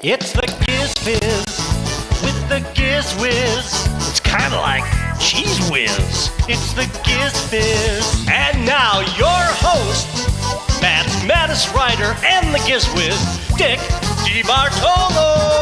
It's the Giz Fiz with the Giz Wiz. It's kind of like Cheese Whiz. It's the Giz Fiz. And now your host, mathematics writer and the Giz Wiz, Dick DeBartolo.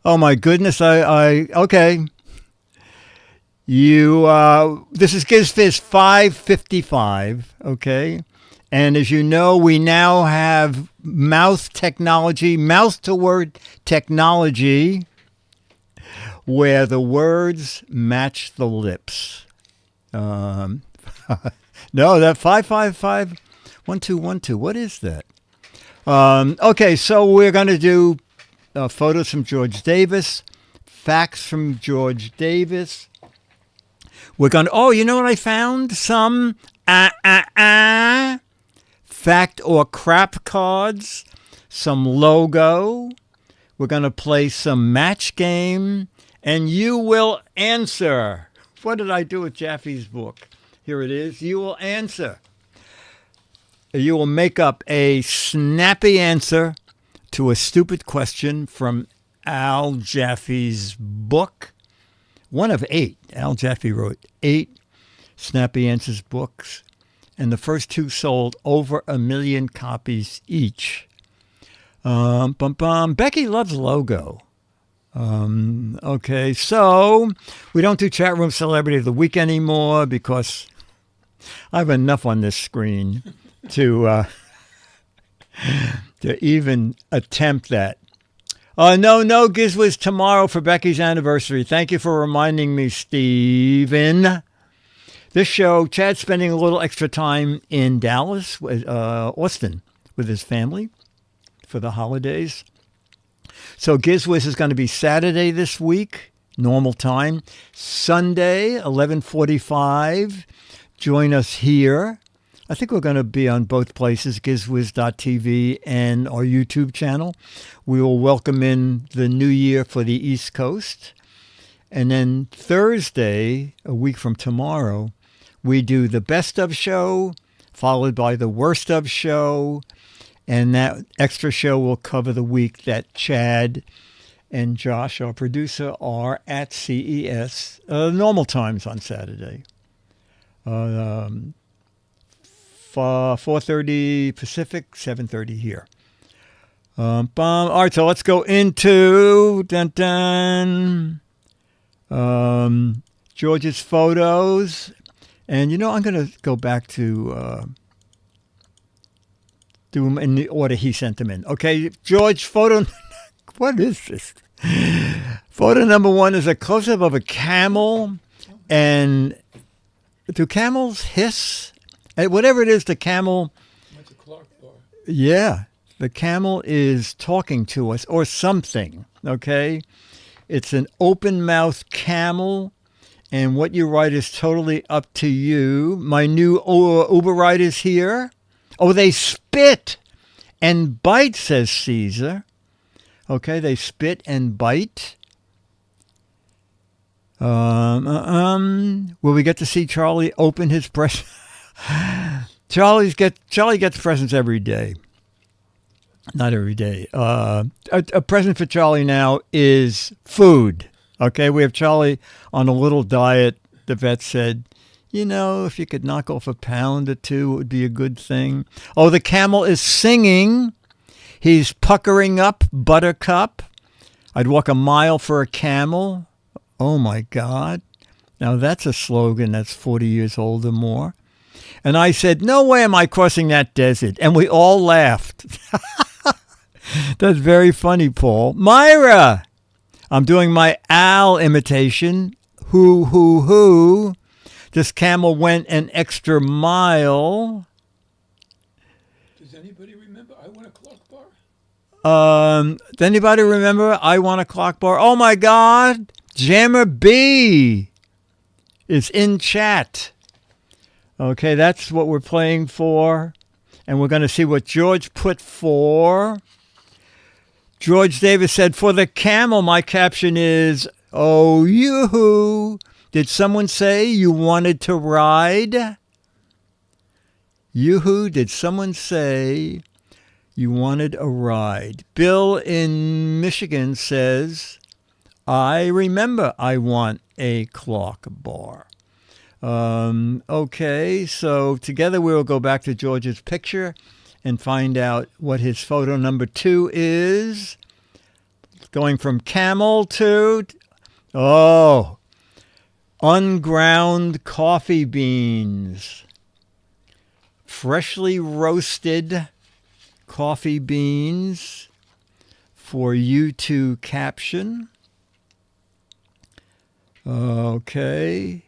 Oh my goodness, okay. This is Giz Fiz 555, okay? And as you know, we now have mouth to word technology, where the words match the lips. No, that 555 1212, what is that? Okay, so we're going to do photos from George Davis, facts from George Davis. We're going to, you know what I found? Some fact or crap cards, some logo. We're going to play some match game, and you will answer. What did I do with Jaffe's book? Here it is. You will answer. You will make up a snappy answer to a stupid question from Al Jaffe's book. One of 8. Al Jaffe wrote 8 snappy answers books, and the first 2 sold over 1 million copies each. Becky loves logo. Okay, so we don't do chat room celebrity of the week anymore because I have enough on this screen to even attempt that. No, Giz Wiz tomorrow for Becky's anniversary. Thank you for reminding me, Steven. This show, Chad's spending a little extra time in Dallas, Austin, with his family for the holidays. So Giz Wiz is going to be Saturday this week, normal time. Sunday, 11:45. Join us here. I think we're going to be on both places, gizwiz.tv and our YouTube channel. We will welcome in the new year for the East Coast. And then Thursday, a week from tomorrow, we do the best of show, followed by the worst of show. And that extra show will cover the week that Chad and Josh, our producer, are at CES, normal times on Saturday. 4:30 Pacific, 7:30 here. All right, so let's go into George's photos. And, I'm going to go back to do them in the order he sent them in. Okay, George, photo. What is this? Photo number 1 is a close-up of a camel. And do camels hiss? Whatever it is, the camel. That's a Clark bar. Yeah, the camel is talking to us or something, okay? It's an open-mouthed camel, and what you write is totally up to you. My new Uber ride is here. Oh, they spit and bite, says Caesar. Okay, they spit and bite. Will we get to see Charlie open his present? Charlie gets presents every day. Not every day. A present for Charlie now is food. Okay, we have Charlie on a little diet. The vet said, if you could knock off a pound or 2, it would be a good thing. Oh, the camel is singing. He's puckering up, Buttercup. I'd walk a mile for a camel. Oh, my God. Now, that's a slogan that's 40 years old or more. And I said, no way am I crossing that desert. And we all laughed. That's very funny, Paul. Myra, I'm doing my Al imitation. Hoo. This camel went an extra mile. Does anybody remember I won a Clark bar? Does anybody remember I Want a Clock Bar? Oh my God, Jammer B is in chat. Okay, that's what we're playing for. And we're going to see what George put for. George Davis said, for the camel, my caption is, oh, yoo-hoo. Did someone say you wanted to ride? Yoo-hoo, did someone say you wanted a ride? Bill in Michigan says, I remember I want a clock bar. Okay, so together we'll go back to George's picture and find out what his photo number 2 is. Going from camel to, unground coffee beans. Freshly roasted coffee beans for you to caption. Okay.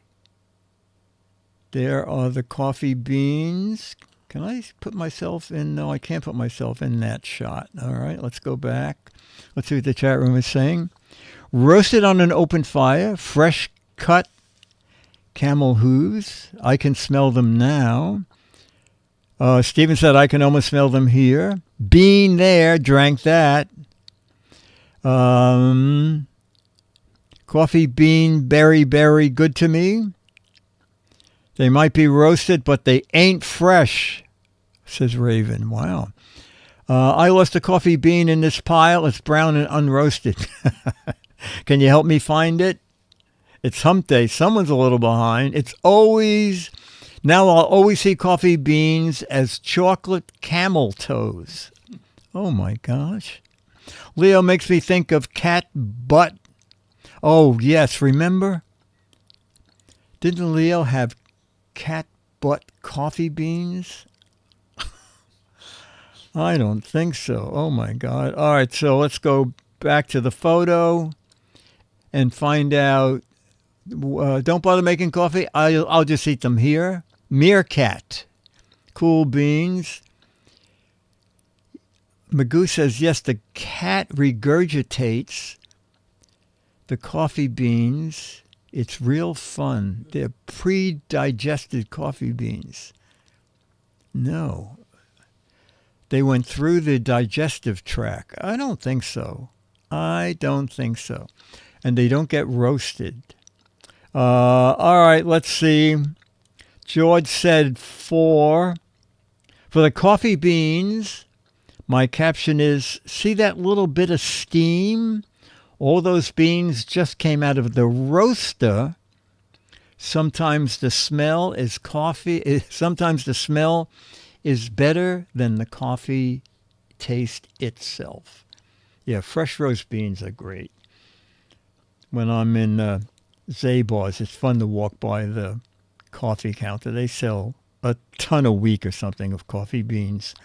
There are the coffee beans. Can I put myself in? No, I can't put myself in that shot. All right, let's go back. Let's see what the chat room is saying. Roasted on an open fire, fresh cut camel hooves. I can smell them now. Stephen said, I can almost smell them here. Bean there, drank that. Coffee bean, berry, good to me. They might be roasted, but they ain't fresh, says Raven. Wow. I lost a coffee bean in this pile. It's brown and unroasted. Can you help me find it? It's hump day. Someone's a little behind. Now I'll always see coffee beans as chocolate camel toes. Oh, my gosh. Leo makes me think of cat butt. Oh, yes. Remember? Didn't Leo have cat butt coffee beans? I don't think so. Oh, my God. All right, so let's go back to the photo and find out. Don't bother making coffee. I'll just eat them here. Meerkat. Cool beans. Magoo says, yes, the cat regurgitates the coffee beans. It's real fun. They're pre-digested coffee beans. No. They went through the digestive tract. I don't think so. And they don't get roasted. All right, let's see. George said for the coffee beans, my caption is, see that little bit of steam? All those beans just came out of the roaster. Sometimes the smell is better than the coffee taste itself. Yeah, fresh roast beans are great. When I'm in Zabar's, it's fun to walk by the coffee counter. They sell a ton a week or something of coffee beans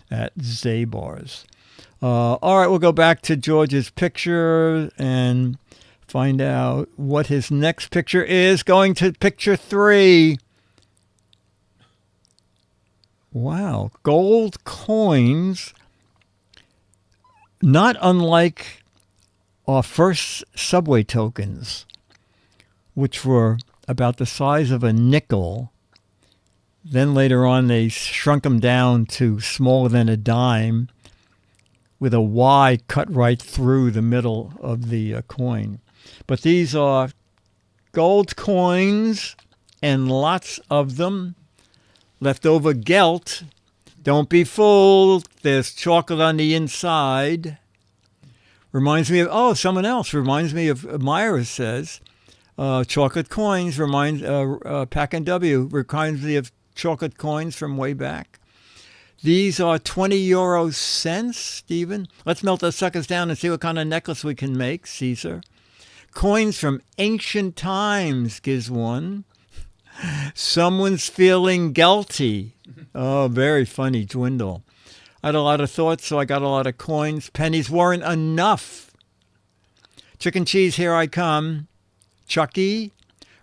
at Zabar's. All right, we'll go back to George's picture and find out what his next picture is. Going to picture 3. Wow, gold coins, not unlike our first subway tokens, which were about the size of a nickel. Then later on, they shrunk them down to smaller than a dime, with a Y cut right through the middle of the coin. But these are gold coins, and lots of them. Leftover gelt. Don't be fooled. There's chocolate on the inside. Reminds me of, someone else reminds me of, Myra says, chocolate coins Pack and W reminds me of chocolate coins from way back. These are 20 euro cents, Stephen. Let's melt those suckers down and see what kind of necklace we can make, Caesar. Coins from ancient times, Giz one. Someone's feeling guilty. Oh, very funny, Dwindle. I had a lot of thoughts, so I got a lot of coins. Pennies weren't enough. Chicken cheese, here I come. Chucky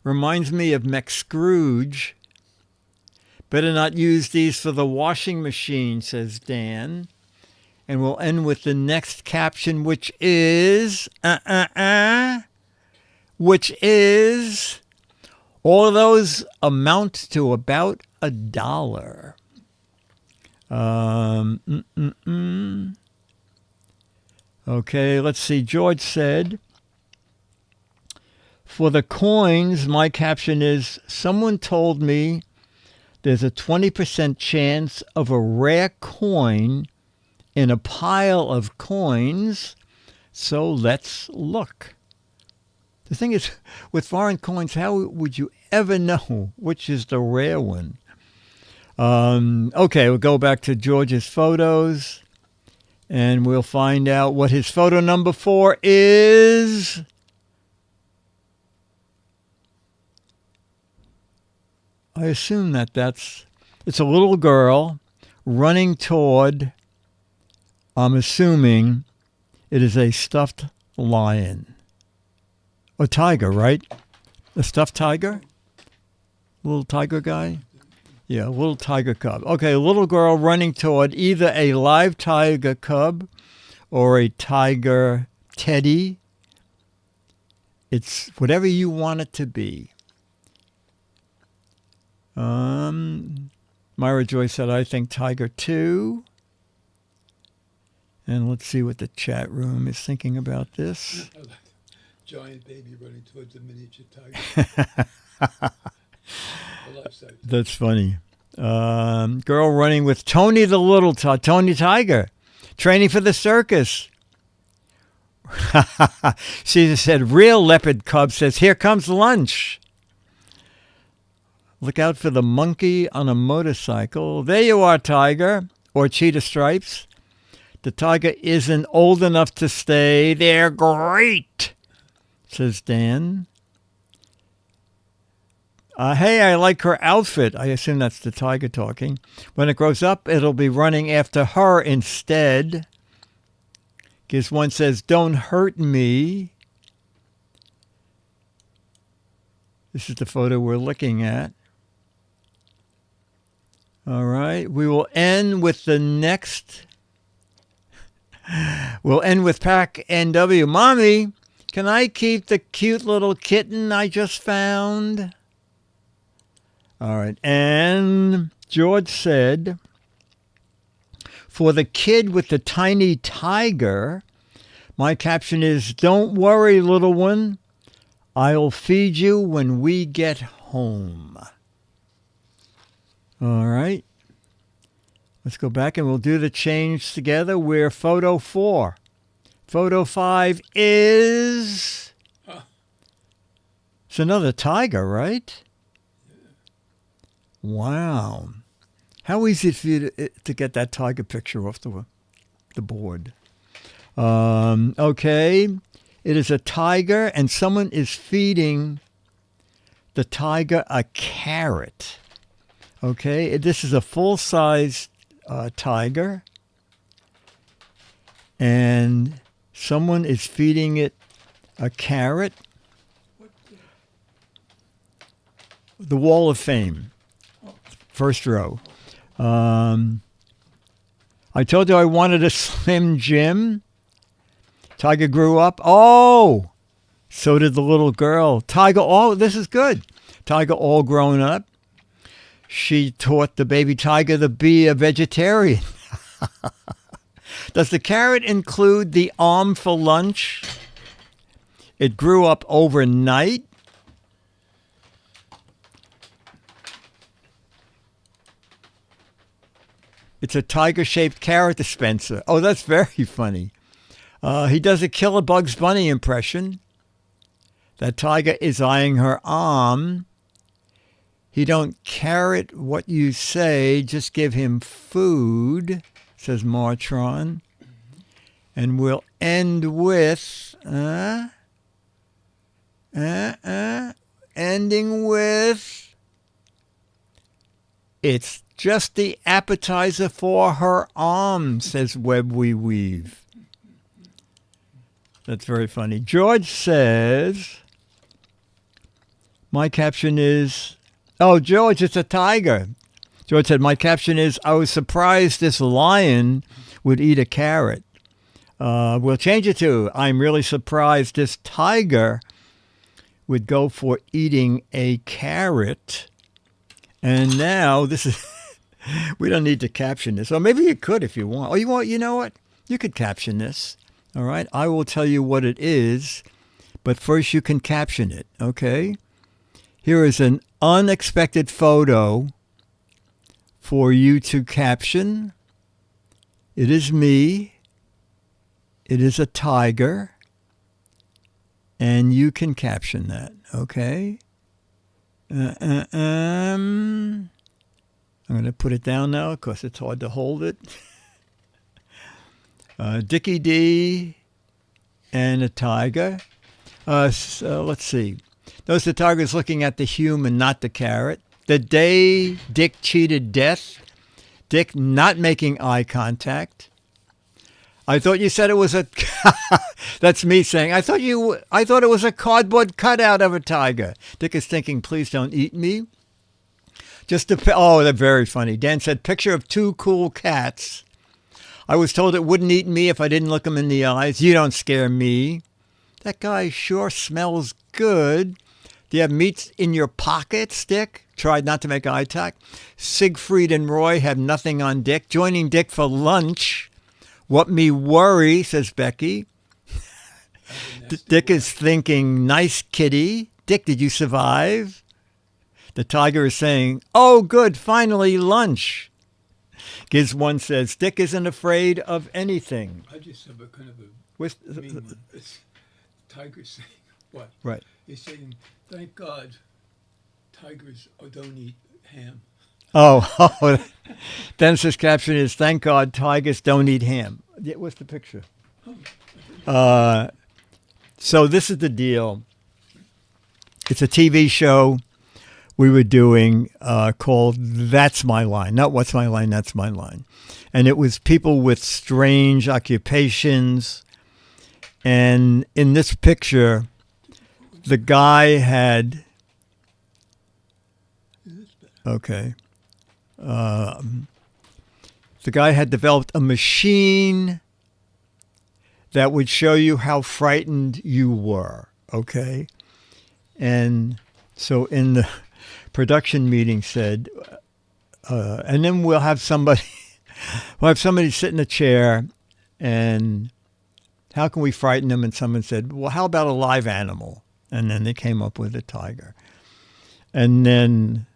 reminds me of McScrooge. Better not use these for the washing machine, says Dan. And we'll end with the next caption, which is, all of those amount to about $1. Okay, let's see. George said, for the coins, my caption is, someone told me there's a 20% chance of a rare coin in a pile of coins, so let's look. The thing is, with foreign coins, how would you ever know which is the rare one? Okay, we'll go back to George's photos, and we'll find out what his photo number 4 is. I assume it's a little girl running toward, I'm assuming it is a stuffed lion. A tiger, right? A stuffed tiger? Little tiger guy? Yeah, a little tiger cub. Okay, a little girl running toward either a live tiger cub or a tiger teddy. It's whatever you want it to be. Myra Joy said, I think tiger 2. And let's see what the chat room is thinking about this. Giant baby running towards a miniature tiger. That's funny. Girl running with Tony the little Tony Tiger, training for the circus. She said, real leopard cub says, here comes lunch. Look out for the monkey on a motorcycle. There you are, tiger, or cheetah stripes. The tiger isn't old enough to stay. They're great, says Dan. Hey, I like her outfit. I assume that's the tiger talking. When it grows up, it'll be running after her instead. Giz One says, don't hurt me. This is the photo we're looking at. All right. We will end with the next. We'll end with Pack NW. Mommy, can I keep the cute little kitten I just found? All right. And George said, for the kid with the tiny tiger, my caption is, don't worry, little one. I'll feed you when we get home. All right. Let's go back and we'll do the change together. We're photo 4. Photo 5 is... It's another tiger, right? Wow. How easy for you to get that tiger picture off the board. Okay. It is a tiger, and someone is feeding the tiger a carrot. Okay. This is a full-size tiger, and someone is feeding it a carrot. The Wall of Fame, first row. I told you I wanted a Slim Jim. Tiger grew up. Oh, so did the little girl. Tiger, oh, this is good. Tiger all grown up. She taught the baby tiger to be a vegetarian. Does the carrot include the arm for lunch? It grew up overnight. It's a tiger-shaped carrot dispenser. Oh, that's very funny. He does a Killer Bugs Bunny impression. That tiger is eyeing her arm. He don't carrot what you say, just give him food, says Martron. And we'll end with, ending with, it's just the appetizer for her arm, says Web We Weave. That's very funny. George says, my caption is, oh, George, it's a tiger. George said, my caption is, I was surprised this lion would eat a carrot. We'll change it to, I'm really surprised this tiger would go for eating a carrot. And now this is, we don't need to caption this. Or maybe you could if you want. Oh, you know what? You could caption this. All right. I will tell you what it is, but first you can caption it. Okay. Here is an unexpected photo for you to caption. It is me. It is a tiger. And you can caption that. Okay. I'm going to put it down now because it's hard to hold it. Dickie D and a tiger. So let's see. Notice the tiger's looking at the human, not the carrot. The day Dick cheated death. Dick not making eye contact. I thought you said it was a... That's me saying, I thought it was a cardboard cutout of a tiger. Dick is thinking, please don't eat me. Oh, they're very funny. Dan said, picture of two cool cats. I was told it wouldn't eat me if I didn't look them in the eyes. You don't scare me. That guy sure smells good. Do you have meat in your pockets, Dick? Tried not to make eye contact. Siegfried and Roy have nothing on Dick. Joining Dick for lunch. What me worry, says Becky. Dick is thinking, nice kitty. Dick, did you survive? The tiger is saying, oh, good, finally lunch. Giz One says, Dick isn't afraid of anything. I just have a kind of a With, mean one. It's tiger saying what? right. He's saying, thank God tigers don't eat ham. Oh, Dennis's caption is, thank God tigers don't eat ham. Yeah, what's the picture? So this is the deal. It's a TV show we were doing called That's My Line. Not What's My Line, That's My Line. And it was people with strange occupations. And in this picture, the guy had... Okay. The guy had developed a machine that would show you how frightened you were, okay? And so in the production meeting said, and then we'll have somebody sit in a chair, and how can we frighten them? And someone said, well, how about a live animal? And then they came up with a tiger. And then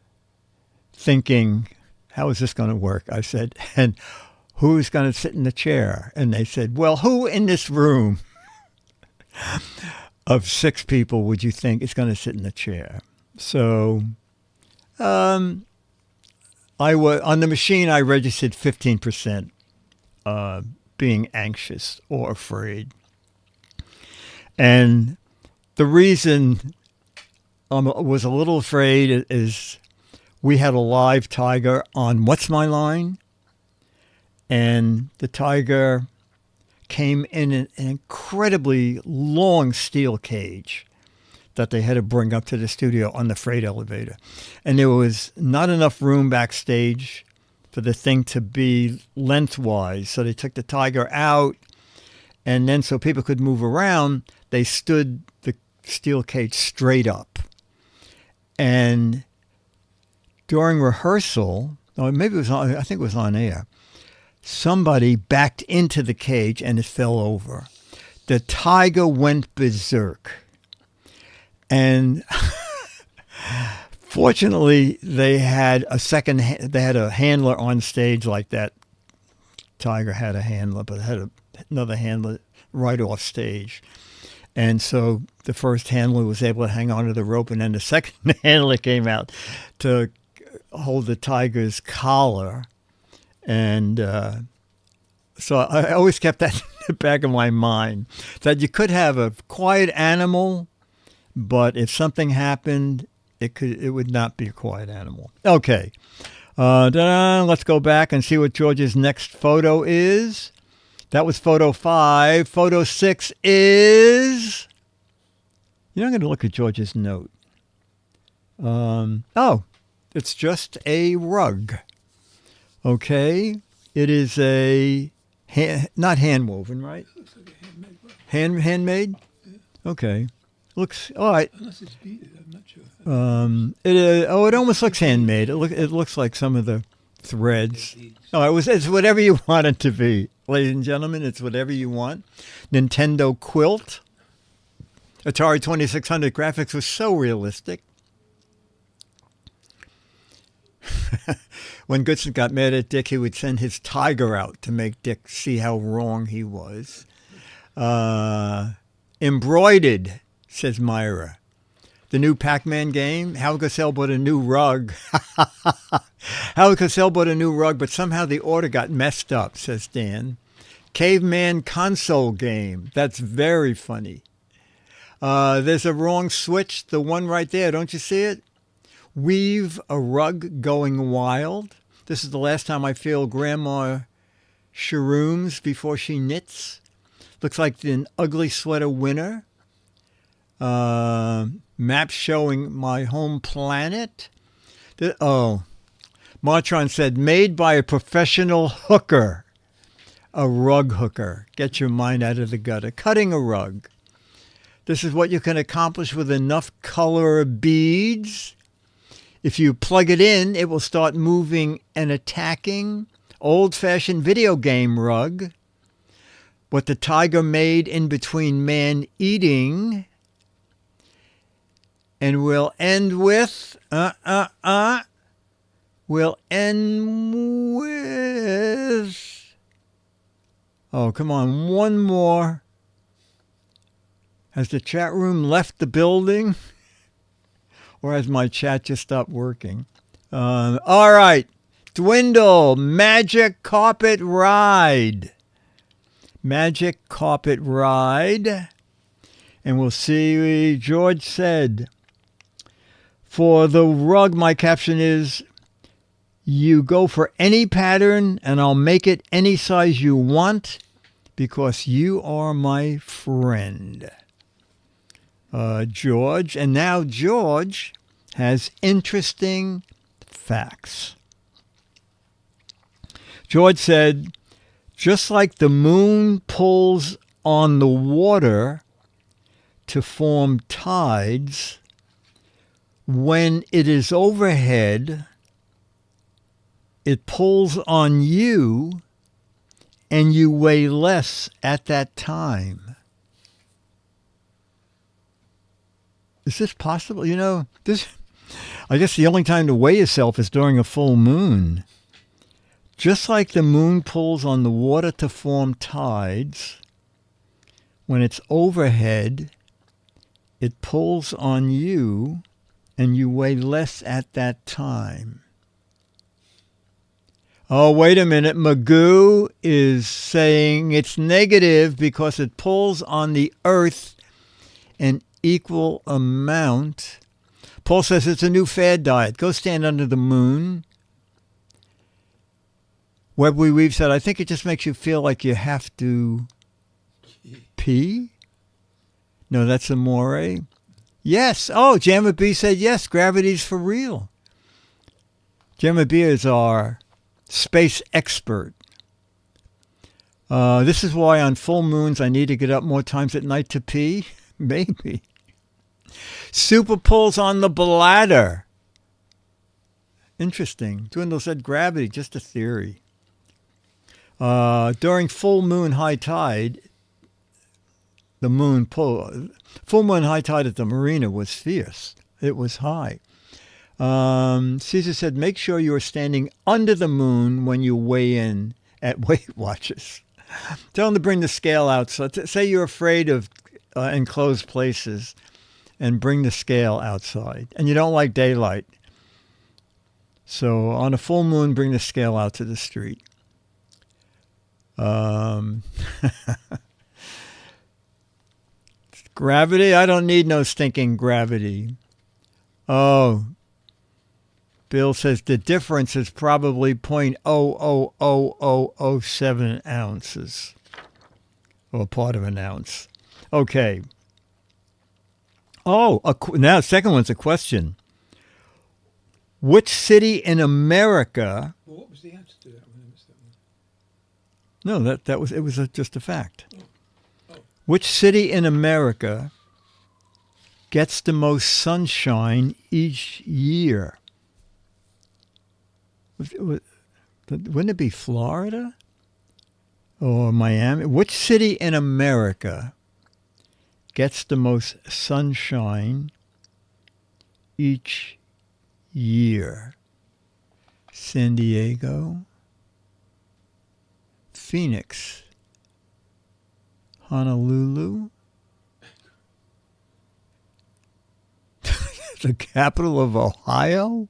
thinking, how is this going to work? I said, and who's going to sit in the chair? And they said, well, who in this room of 6 people would you think is going to sit in the chair? So on the machine, I registered 15% being anxious or afraid. And the reason I was a little afraid is we had a live tiger on What's My Line, and the tiger came in an incredibly long steel cage that they had to bring up to the studio on the freight elevator. And there was not enough room backstage for the thing to be lengthwise. So they took the tiger out, and then so people could move around, they stood the steel cage straight up. And during rehearsal, or maybe it was on, I think it was on air, somebody backed into the cage and it fell over. The tiger went berserk. And fortunately, they had a handler on stage like that. Tiger had a handler, but had another handler right off stage. And so the first handler was able to hang on to the rope, and then the second handler came out to hold the tiger's collar. And so I always kept that in the back of my mind, that you could have a quiet animal, but if something happened, it would not be a quiet animal. Okay. Let's go back and see what George's next photo is. That was photo 5. Photo 6 is... I'm going to look at George's note. It's just a rug. Okay. It is a not hand woven, right? Looks like a handmade rug. Handmade? Okay. Looks all right. Unless it's beaded, I'm not sure. It almost looks handmade. It looks like some of the threads. Oh, it's whatever you want it to be, ladies and gentlemen. It's whatever you want. Nintendo quilt. Atari 2600 graphics was so realistic. When Goodson got mad at Dick, he would send his tiger out to make Dick see how wrong he was. Embroidered, says Myra. The new Pac-Man game. Howard Cosell bought a new rug. Howard Cosell bought a new rug, but somehow the order got messed up, says Dan. Caveman console game. That's very funny. There's a wrong switch. The one right there. Don't you see it? Weave a rug going wild. This is the last time I feel Grandma shrooms before she knits. Looks like an ugly sweater winner. Maps showing my home planet. Martron said, made by a professional hooker. A rug hooker. Get your mind out of the gutter. Cutting a rug. This is what you can accomplish with enough color beads. If you plug it in, it will start moving and attacking. Old-fashioned video game rug. What the tiger made in between man eating. And we'll end with, we'll end with, oh, come on, one more. Has the chat room left the building? Or has my chat just stopped working? All right. Dwindle. Magic Carpet Ride. Magic Carpet Ride. And we'll see. George said, for the rug, my caption is, you go for any pattern and I'll make it any size you want because you are my friend. George. And now George has interesting facts. George said, just like the moon pulls on the water to form tides, when it is overhead, it pulls on you and you weigh less at that time. Is this possible? You know, I guess the only time to weigh yourself is during a full moon. Just like the moon pulls on the water to form tides, when it's overhead, it pulls on you and you weigh less at that time. Oh, wait a minute. Magoo is saying it's negative because it pulls on the earth an equal amount. Paul says it's a new fad diet. Go stand under the moon. Webby Weave said, I think it just makes you feel like you have to pee. No, that's Amore. Yes. Oh, Jamma B said, yes, gravity's for real. Jamma B is our space expert. This is why on full moons I need to get up more times at night to pee. Maybe. Super pulls on the bladder. Interesting. Dwindle said gravity, just a theory. During full moon high tide, the moon pull. Full moon high tide at the marina was fierce. It was high. Caesar said, make sure you are standing under the moon when you weigh in at Weight Watchers. Tell them to bring the scale out. So say you're afraid of enclosed places and bring the scale outside. And you don't like daylight. So on a full moon, bring the scale out to the street. Gravity? I don't need no stinking gravity. Oh, Bill says the difference is probably 0.00007 ounces. Or part of an ounce. Okay. Oh, now the second one's a question. Which city in America Well, what was the answer to that one? I missed that one. No, that was just a fact. Oh. Which city in America gets the most sunshine each year? Wouldn't it be Florida or Miami? Which city in America gets the most sunshine each year? San Diego, Phoenix, Honolulu, the capital of Ohio,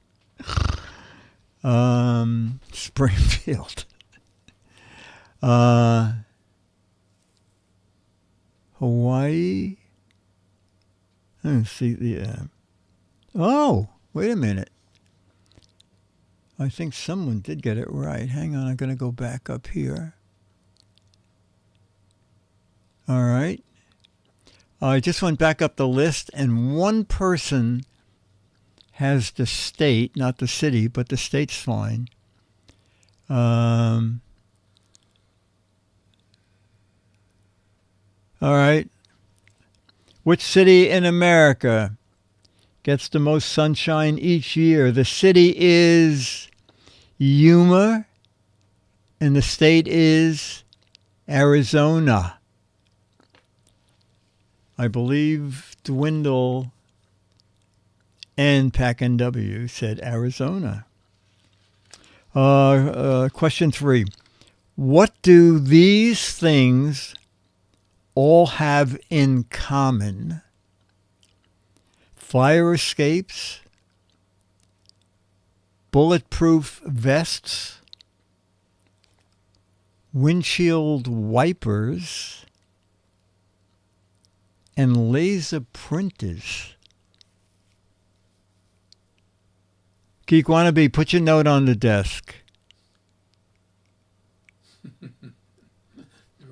Springfield, Hawaii. Let's see the. Oh, wait a minute. I think someone did get it right. Hang on, I'm going to go back up here. All right. I just went back up the list, and one person has the state, not the city, but the state's fine. All right. Which city in America gets the most sunshine each year? The city is Yuma, and the state is Arizona. I believe Dwindle and Pack NW said Arizona. Question 3. What do these things all have in common? Fire escapes, bulletproof vests, windshield wipers, and laser printers. Geek Wannabe, put your note on the desk. They're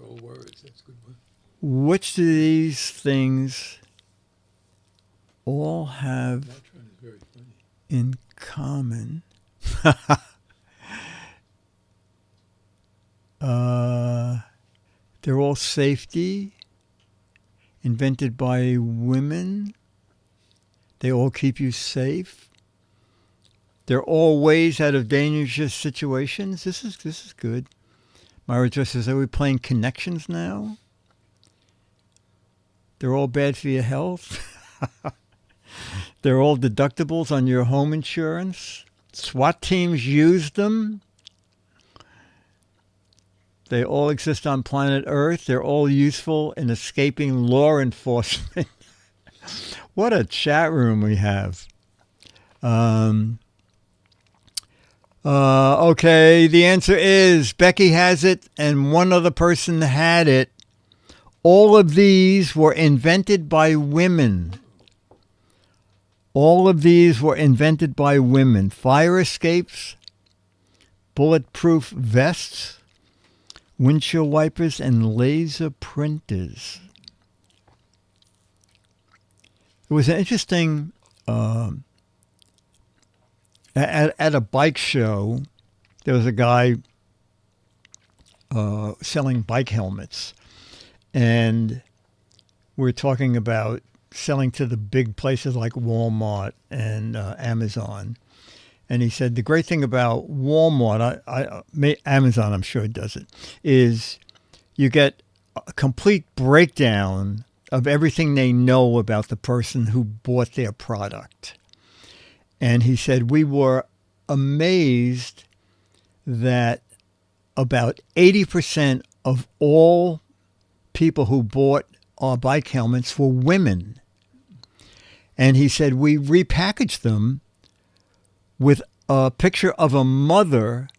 all words. That's a good one. Which of these things all have Voltron is very funny. in common? They're all safety, invented by women. They all keep you safe. They're all ways out of dangerous situations. This is good. Myra just says, are we playing Connections now? They're all bad for your health. They're all deductibles on your home insurance. SWAT teams use them. They all exist on planet Earth. They're all useful in escaping law enforcement. What a chat room we have. Okay, the answer is Becky has it and one other person had it. All of these were invented by women. All of these were invented by women. Fire escapes, bulletproof vests, windshield wipers, and laser printers. It was an interesting, at a bike show, there was a guy selling bike helmets. And we're talking about selling to the big places like Walmart and Amazon. And he said the great thing about Walmart, Amazon I'm sure does it, is you get a complete breakdown of everything they know about the person who bought their product. And he said we were amazed that about 80% of all people who bought our bike helmets were women. And he said we repackaged them with a picture of a mother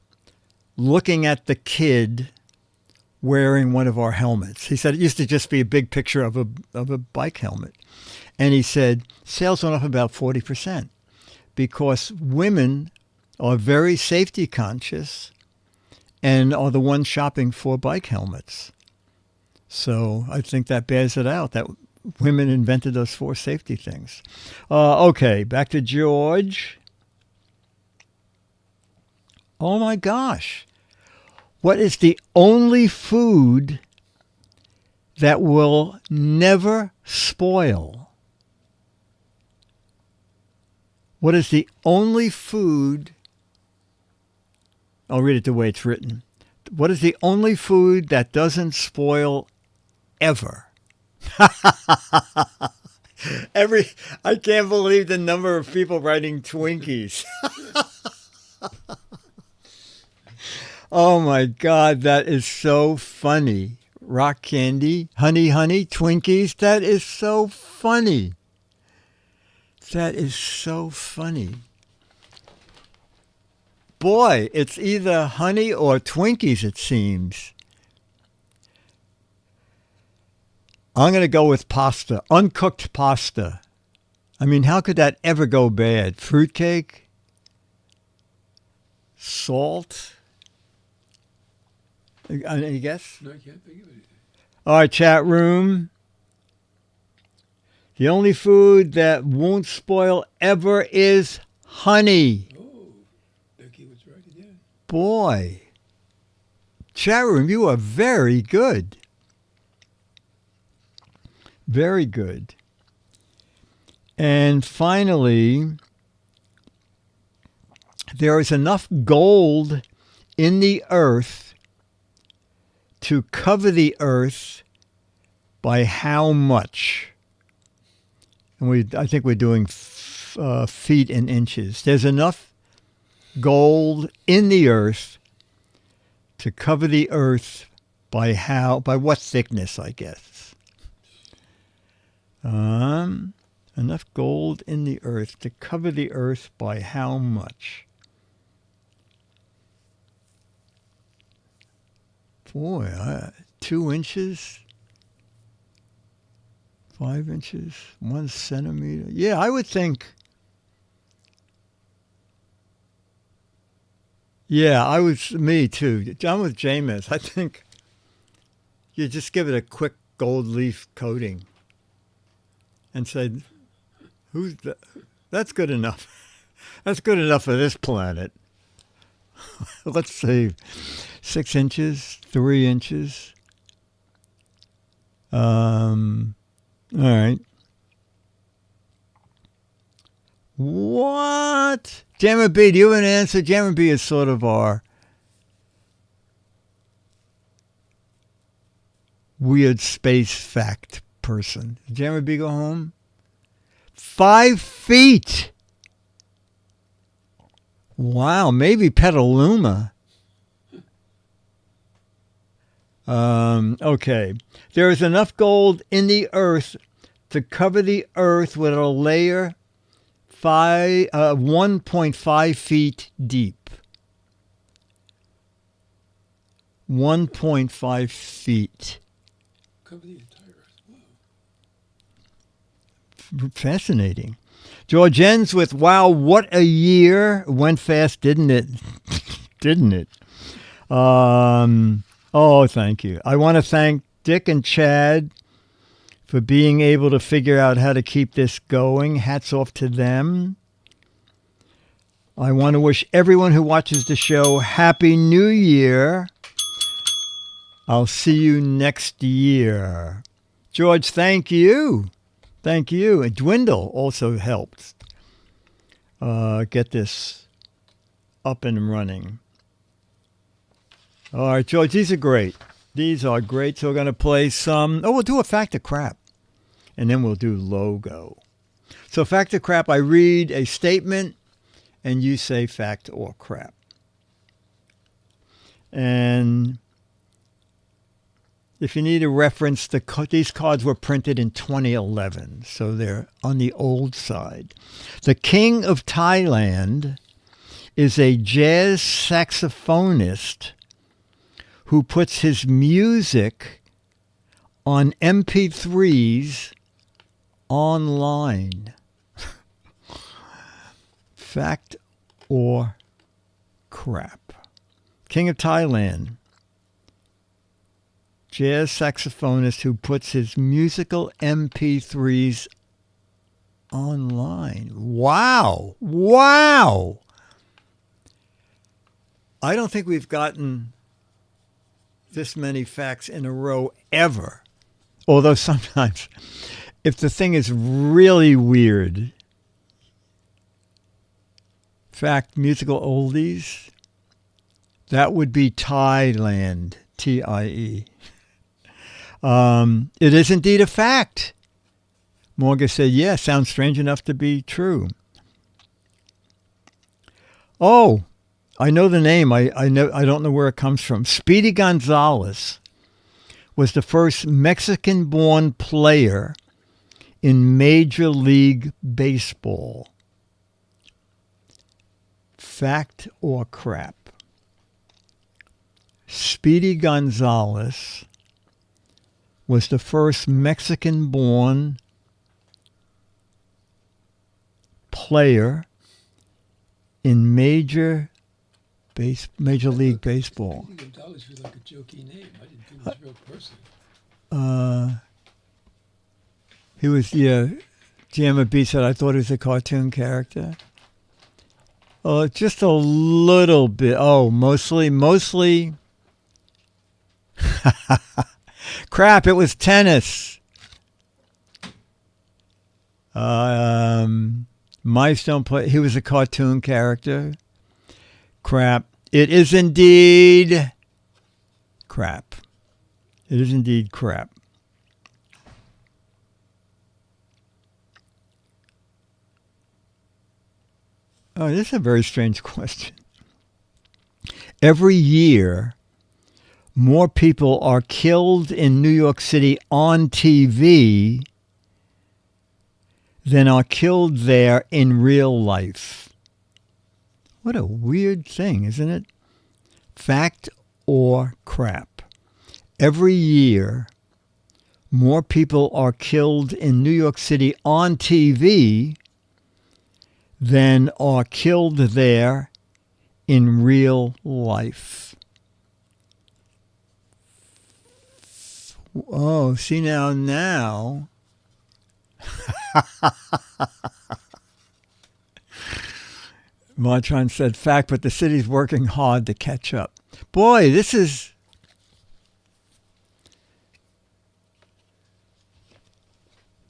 looking at the kid wearing one of our helmets. He said it used to just be a big picture of a bike helmet. And he said sales went up about 40% because women are very safety conscious and are the ones shopping for bike helmets. So I think that bears it out, that women invented those 4 safety things. Okay, back to George. Oh my gosh. What is the only food that will never spoil? What is the only food? I'll read it the way it's written. What is the only food that doesn't spoil ever? I can't believe the number of people writing Twinkies. Oh my God, that is so funny. Rock candy, honey, Twinkies. That is so funny. That is so funny. Boy, it's either honey or Twinkies, it seems. I'm going to go with pasta, uncooked pasta. I mean, how could that ever go bad? Fruitcake? Salt? Any guess? No, I can't think of anything. All right, chat room. The only food that won't spoil ever is honey. Oh, Becky was right again. Boy. Chat room, you are very good. Very good. And finally, there is enough gold in the earth to cover the earth by how much? And I think we're doing feet and inches. There's enough gold in the earth to cover the earth by what thickness, I guess. Enough gold in the earth to cover the earth by how much? Boy, 2 inches, 5 inches, 1 centimeter. Yeah, I would think. Yeah, me too. I'm with Jameis. I think you just give it a quick gold leaf coating and say, that's good enough. That's good enough for this planet. Let's see, 6 inches, 3 inches. All right. What? Jammer B, do you have an answer? Jammer B is sort of our weird space fact person. Did Jammer B go home? 5 feet. Wow, maybe Petaluma. Okay. There is enough gold in the earth to cover the earth with a layer 1.5 feet deep. 1.5 feet. Cover the entire earth. Wow. Fascinating. George ends with, wow, what a year. Went fast, didn't it? Didn't it? Oh, thank you. I want to thank Dick and Chad for being able to figure out how to keep this going. Hats off to them. I want to wish everyone who watches the show Happy New Year. I'll see you next year. George, thank you. Thank you. And Dwindle also helped get this up and running. All right, George, these are great. These are great. So we're going to play some. Oh, we'll do a fact or crap. And then we'll do logo. So fact or crap, I read a statement and you say fact or crap. And if you need a reference, these cards were printed in 2011, so they're on the old side. The King of Thailand is a jazz saxophonist who puts his music on MP3s online. Fact or crap? King of Thailand. Jazz saxophonist who puts his musical MP3s online. Wow. Wow. I don't think we've gotten this many facts in a row ever. Although sometimes, if the thing is really weird, fact, musical oldies, that would be Thailand, T-I-E. It is indeed a fact. Morgan said, yeah, sounds strange enough to be true. Oh, I know the name. I don't know where it comes from. Speedy Gonzalez was the first Mexican-born player in Major League Baseball. Fact or crap? Speedy Gonzalez was the first Mexican-born player in Major League Baseball. Speedy Gonzalez was like a jokey name. I didn't think it was a real person. He was, GM B said, I thought he was a cartoon character. Oh, just a little bit. Oh, mostly. Crap, it was tennis. Mice don't play. He was a cartoon character. Crap. It is indeed crap. It is indeed crap. Oh, this is a very strange question. Every year, more people are killed in New York City on TV than are killed there in real life. What a weird thing, isn't it? Fact or crap? Every year, more people are killed in New York City on TV than are killed there in real life. Oh, see now. Martron said, fact, but the city's working hard to catch up. Boy, this is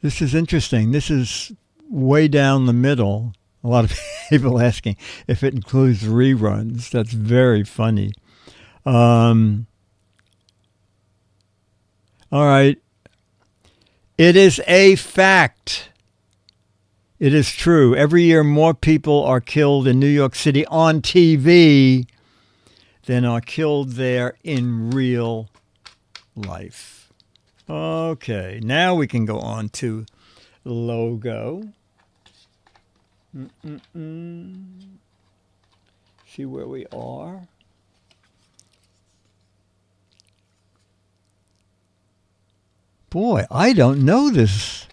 interesting. This is way down the middle. A lot of people asking if it includes reruns. That's very funny. All right. It is a fact. It is true. Every year more people are killed in New York City on TV than are killed there in real life. Okay, now we can go on to logo. See where we are. Boy, I don't know this.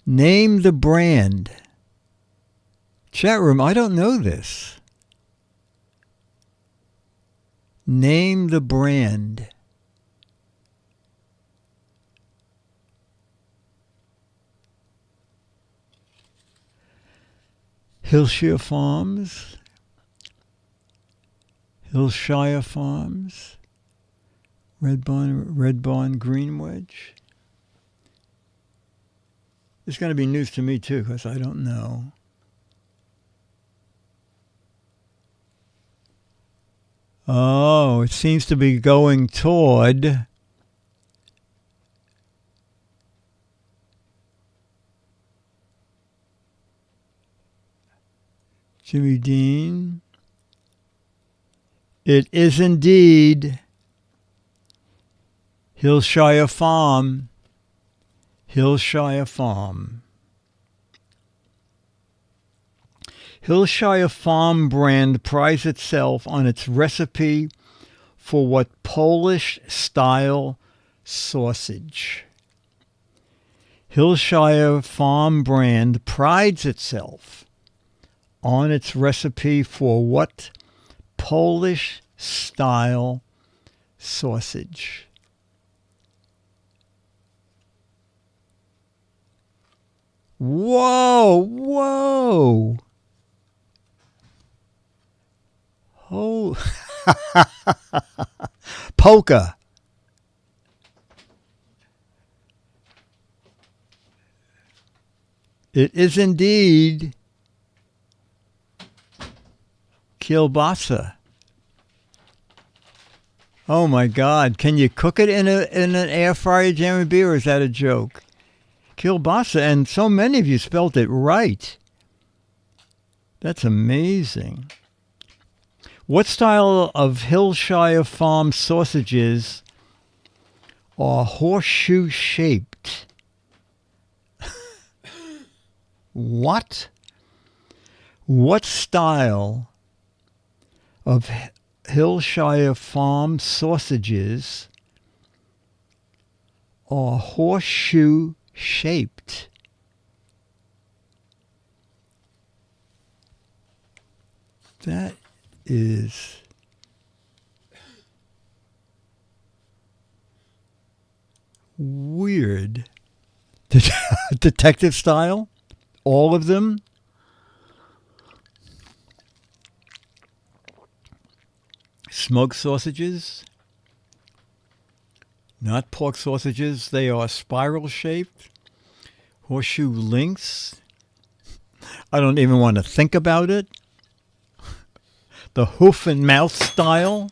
Name the brand. Chat room, I don't know this. Name the brand. Hillshire Farms. Hillshire Farms. Red Barn Greenwich. It's going to be news to me too because I don't know. Oh, it seems to be going toward Jimmy Dean. It is indeed Hillshire Farm. Hillshire Farm. Hillshire Farm brand prides itself on its recipe for what Polish-style sausage. Hillshire Farm brand prides itself on its recipe for what Polish-style sausage. Whoa, whoa. Polka. It is indeed kielbasa. Oh my God! Can you cook it in an air fryer, Jeremy B, or is that a joke? Kielbasa, and so many of you spelled it right. That's amazing. What style of Hillshire Farm sausages are horseshoe shaped? What? What style of Hillshire Farm sausages are horseshoe shaped? That is weird. Detective style? All of them? Smoked sausages? Not pork sausages. They are spiral shaped. Horseshoe links. I don't even want to think about it. The hoof and mouth style.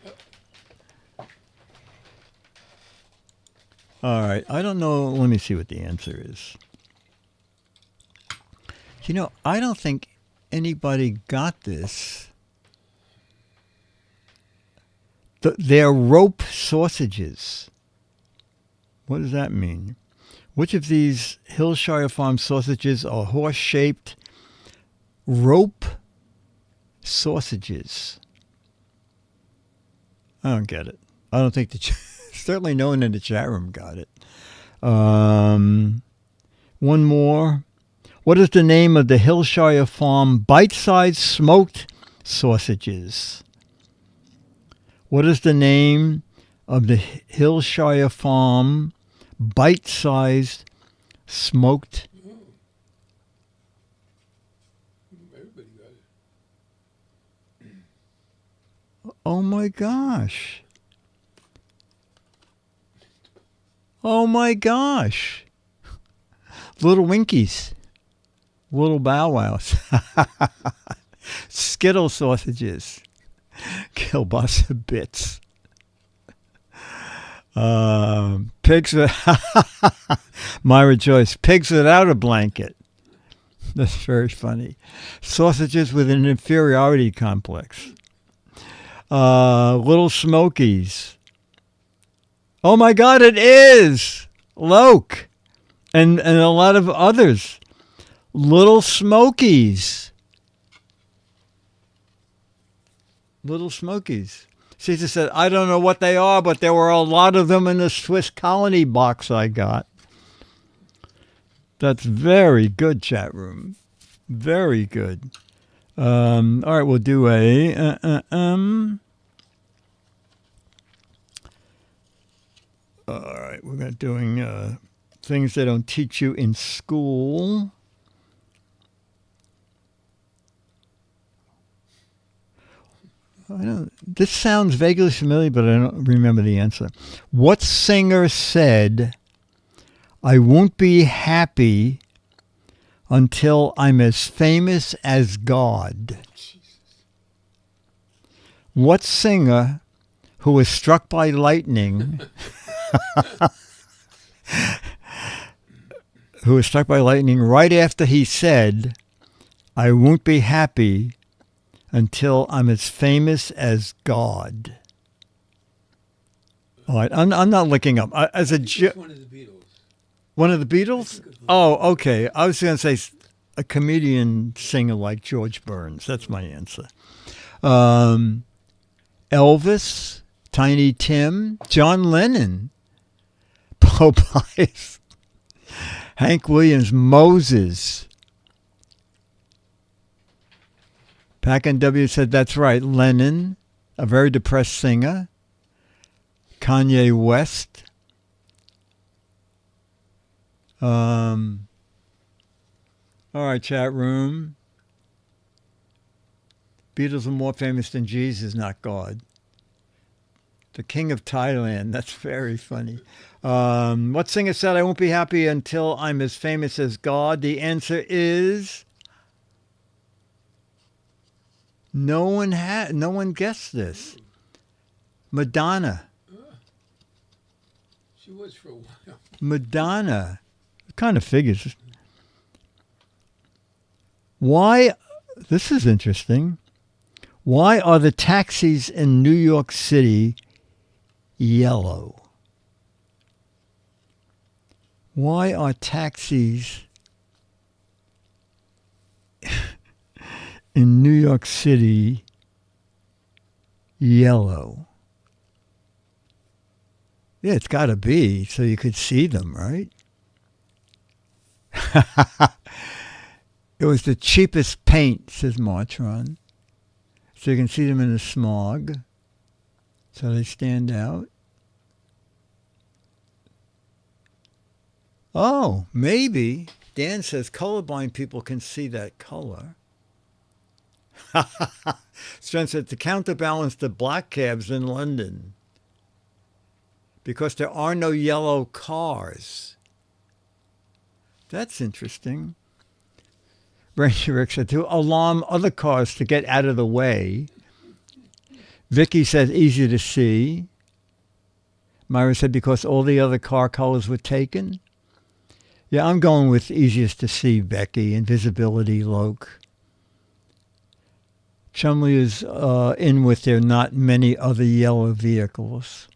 All right. I don't know. Let me see what the answer is. You know, I don't think anybody got this. They're rope sausages. What does that mean? Which of these Hillshire Farm sausages are horse-shaped rope sausages? I don't get it. I don't think certainly no one in the chat room got it. One more. What is the name of the Hillshire Farm bite-sized smoked sausages? What is the name of the Hillshire Farm bite-sized smoked? Everybody got it. Oh my gosh. Oh my gosh. Little Winkies. Little Bow Wows. Skittle sausages. Kielbasa bits. Pigs Myra Joyce. Pigs without a blanket. That's very funny. Sausages with an inferiority complex. Little Smokies. Oh my God, it is! Loke. And a lot of others. Little Smokies. Little Smokies. Caesar said, I don't know what they are, but there were a lot of them in the Swiss colony box I got. That's very good, chat room. Very good. All right, we'll do all right, we're not doing things they don't teach you in school. This sounds vaguely familiar, but I don't remember the answer. What singer said, I won't be happy until I'm as famous as God? What singer who was struck by lightning right after he said, I won't be happy until I'm as famous as God? All right, I'm not looking up. One of the Beatles. One of the Beatles? Oh, okay. I was going to say a comedian singer like George Burns. That's my answer. Elvis, Tiny Tim, John Lennon, Popeyes, Hank Williams, Moses. Pack and W said that's right. Lennon, a very depressed singer. Kanye West. All right, chat room. Beatles are more famous than Jesus, not God. The king of Thailand. That's very funny. What singer said, I won't be happy until I'm as famous as God? The answer is no one guessed this. Madonna. She was for a while. Madonna. It kind of figures. Why? This is interesting. Why are the taxis in New York City yellow? Why are taxis in New York City yellow? Yeah, it's got to be so you could see them, right? It was the cheapest paint, says Martron. So you can see them in the smog. So they stand out. Oh, maybe. Dan says colorblind people can see that color. Stren said to counterbalance the black cabs in London. Because there are no yellow cars. That's interesting. Ranger Rick said to alarm other cars to get out of the way. Vicky said easy to see. Myra said because all the other car colors were taken. Yeah, I'm going with easiest to see, Becky. Invisibility, Loke. Chumley is in with there not many other yellow vehicles.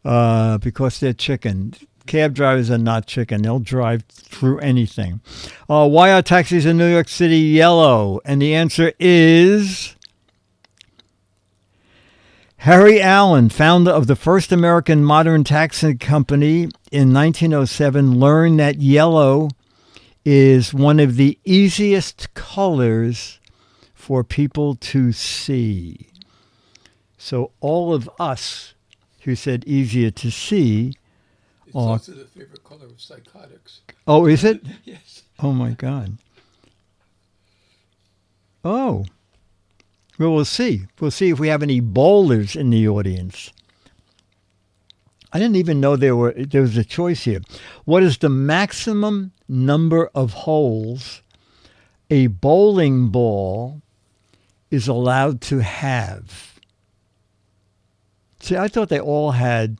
Because they're chicken. Cab drivers are not chicken. They'll drive through anything. Why are taxis in New York City yellow? And the answer is Harry Allen, founder of the first American modern taxi company in 1907, learned that yellow is one of the easiest colors for people to see. So all of us who said easier to see. It's also the favorite color of psychotics. Oh, is it? Yes. Oh, my God. Oh. Well, we'll see. We'll see if we have any bowlers in the audience. I didn't even know there was a choice here. What is the maximum number of holes a bowling ball is allowed to have? See, I thought they all had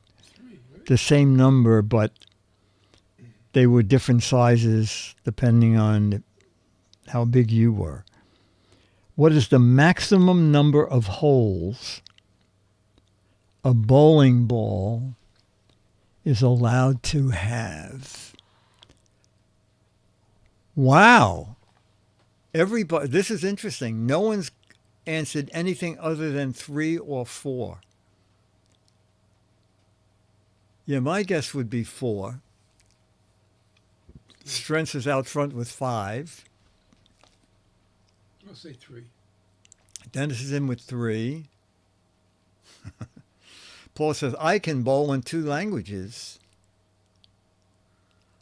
the same number, but they were different sizes depending on how big you were. What is the maximum number of holes a bowling ball is allowed to have? Wow. Everybody, this is interesting. No one's answered anything other than 3 or 4. Yeah, my guess would be 4. Strentz is out front with 5. I'll say 3. Dennis is in with 3. Paul says, I can bowl in 2 languages.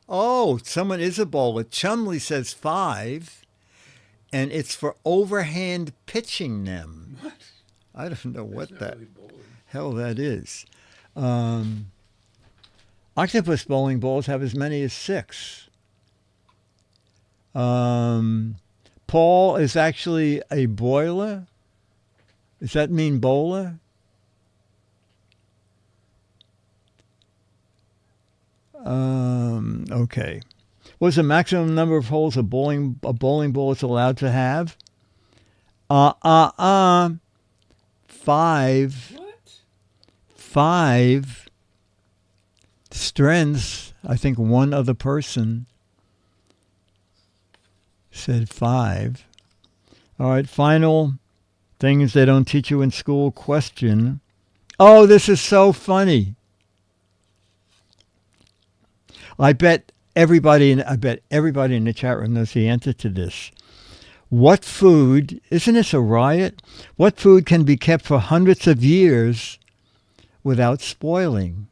Oh, someone is a bowler. Chumley says 5, and it's for overhand pitching them. What? I don't know what That's that not really bowling. hell that is. Octopus bowling balls have as many as 6. Paul is actually a boiler. Does that mean bowler? Okay. What's the maximum number of holes a bowling ball is allowed to have? 5. What? 5 strengths. I think one other person said 5. All right, final things they don't teach you in school question. Oh, this is so funny. I bet everybody in the chat room knows the answer to this. What food, isn't this a riot? What food can be kept for hundreds of years without spoiling?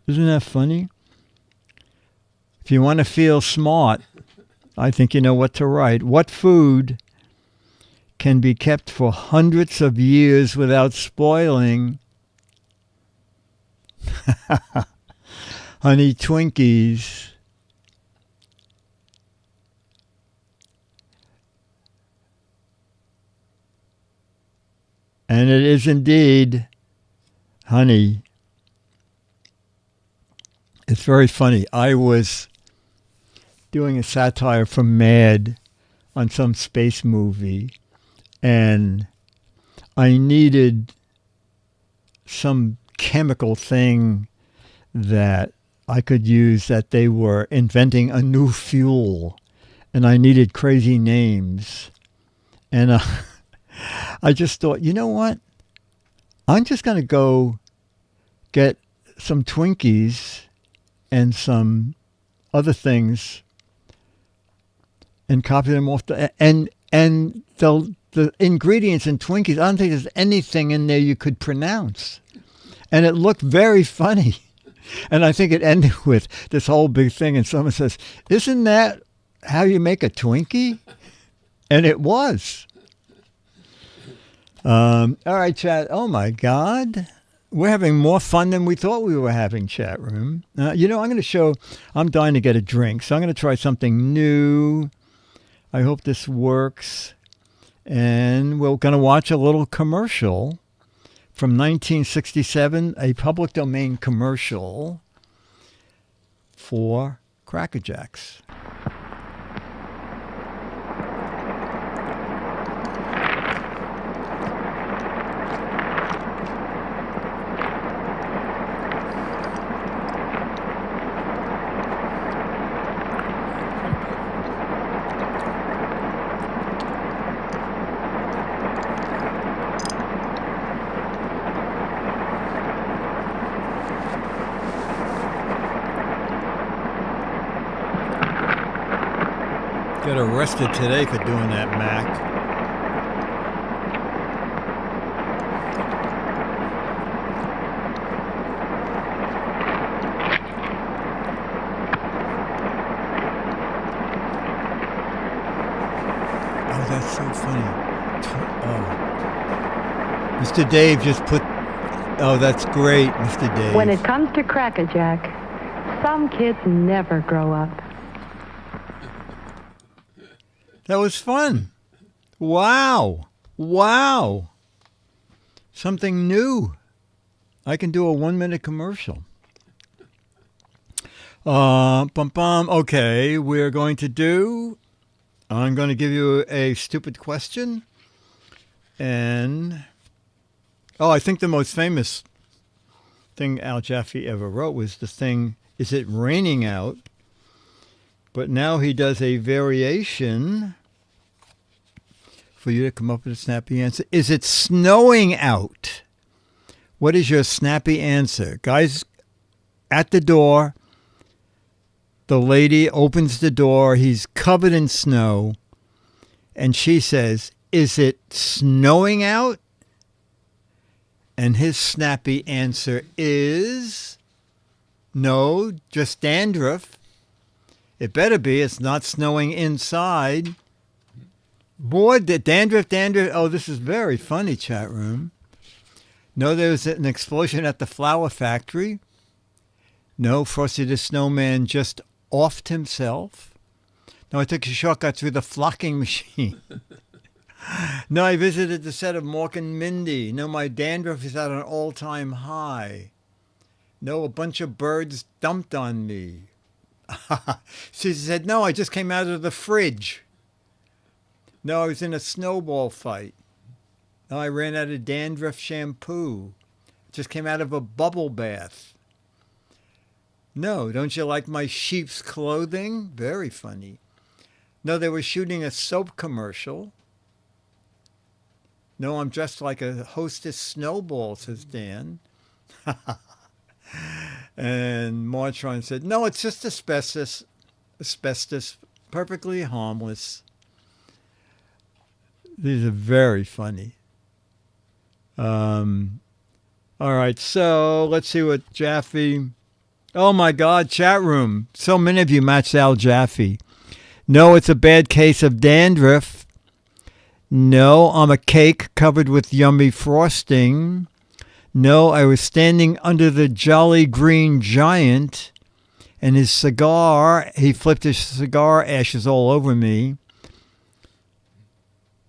Isn't that funny? If you want to feel smart, I think you know what to write. What food can be kept for hundreds of years without spoiling. Honey Twinkies. And it is indeed honey. It's very funny. I was doing a satire for Mad on some space movie, and I needed some chemical thing that I could use, that they were inventing a new fuel, and I needed crazy names. And I just thought, you know what? I'm just going to go get some Twinkies and some other things and copy them off and the ingredients in Twinkies, I don't think there's anything in there you could pronounce. And it looked very funny. And I think it ended with this whole big thing, and someone says, "Isn't that how you make a Twinkie?" And it was. All right, chat. Oh, my God. We're having more fun than we thought we were having, chat room. I'm going to show, I'm dying to get a drink, so I'm going to try something new. I hope this works. And we're going to watch a little commercial from 1967, a public domain commercial for Cracker Jacks. Got arrested today for doing that, Mac. Oh, that's so funny. Oh. Mr. Dave just put... Oh, that's great, Mr. Dave. When it comes to Cracker Jack, some kids never grow up. That was fun. Wow. Wow. Something new. I can do a 1-minute commercial. Okay, I'm going to give you a stupid question. And, I think the most famous thing Al Jaffe ever wrote was the thing, "Is it raining out?" But now he does a variation for you to come up with a snappy answer. Is it snowing out? What is your snappy answer? Guys, at the door, the lady opens the door. He's covered in snow. And she says, "Is it snowing out?" And his snappy answer is, "No, just dandruff. It better be. It's not snowing inside." Boy, the dandruff. Oh, this is very funny, chat room. No, there was an explosion at the flour factory. No, Frosty the Snowman just offed himself. No, I took a shortcut through the flocking machine. No, I visited the set of Mork and Mindy. No, my dandruff is at an all-time high. No, a bunch of birds dumped on me. She said, "No, I just came out of the fridge." No, I was in a snowball fight. No, I ran out of dandruff shampoo. Just came out of a bubble bath. No, don't you like my sheep's clothing? Very funny. No, they were shooting a soap commercial. No, I'm dressed like a Hostess Snowball, says Dan. And Martron said, "No, it's just asbestos, perfectly harmless." These are very funny. All right, so let's see what Jaffe... Oh, my God, chat room. So many of you matched Al Jaffe. No, it's a bad case of dandruff. No, I'm a cake covered with yummy frosting. No, I was standing under the Jolly Green Giant, and his cigar, he flipped his cigar ashes all over me.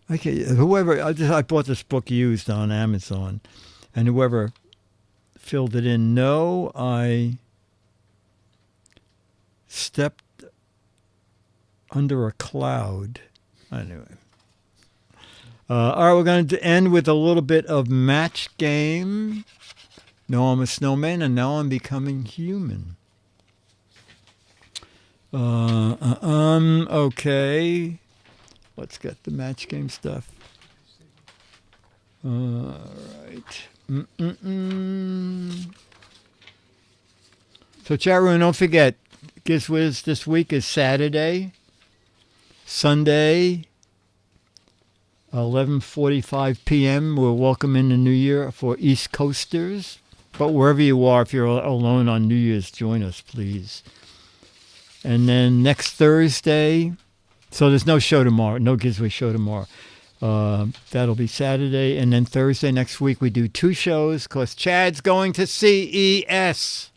Okay, whoever, I bought this book used on Amazon, and whoever filled it in. No, I stepped under a cloud. Anyway. All right, we're going to end with a little bit of match game. No, I'm a snowman, and now I'm becoming human. Okay. Let's get the match game stuff. All right. So, chat room, don't forget, Giz Wiz this week is Saturday, Sunday, 11:45 p.m. We're welcoming the New Year for East Coasters. But wherever you are, if you're alone on New Year's, join us, please. And then next Thursday, so there's no show tomorrow, no Giz Wiz show tomorrow. That'll be Saturday. And then Thursday next week, we do 2 shows because Chad's going to CES.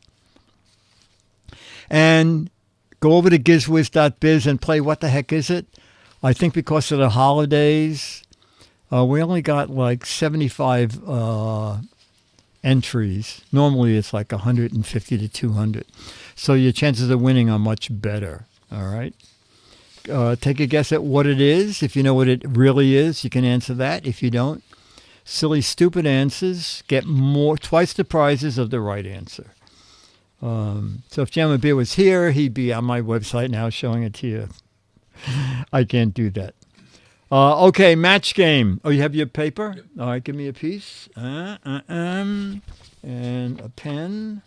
And go over to gizwiz.biz and play What the Heck Is It? I think because of the holidays, we only got like 75 entries. Normally it's like 150 to 200. So your chances of winning are much better. All right. Take a guess at what it is. If you know what it really is, you can answer that. If you don't, silly, stupid answers get twice the prizes of the right answer. So if Jam Beer was here, he'd be on my website now showing it to you. I can't do that. Okay, match game. Oh, you have your paper? Yep. All right, give me a piece. And a pen.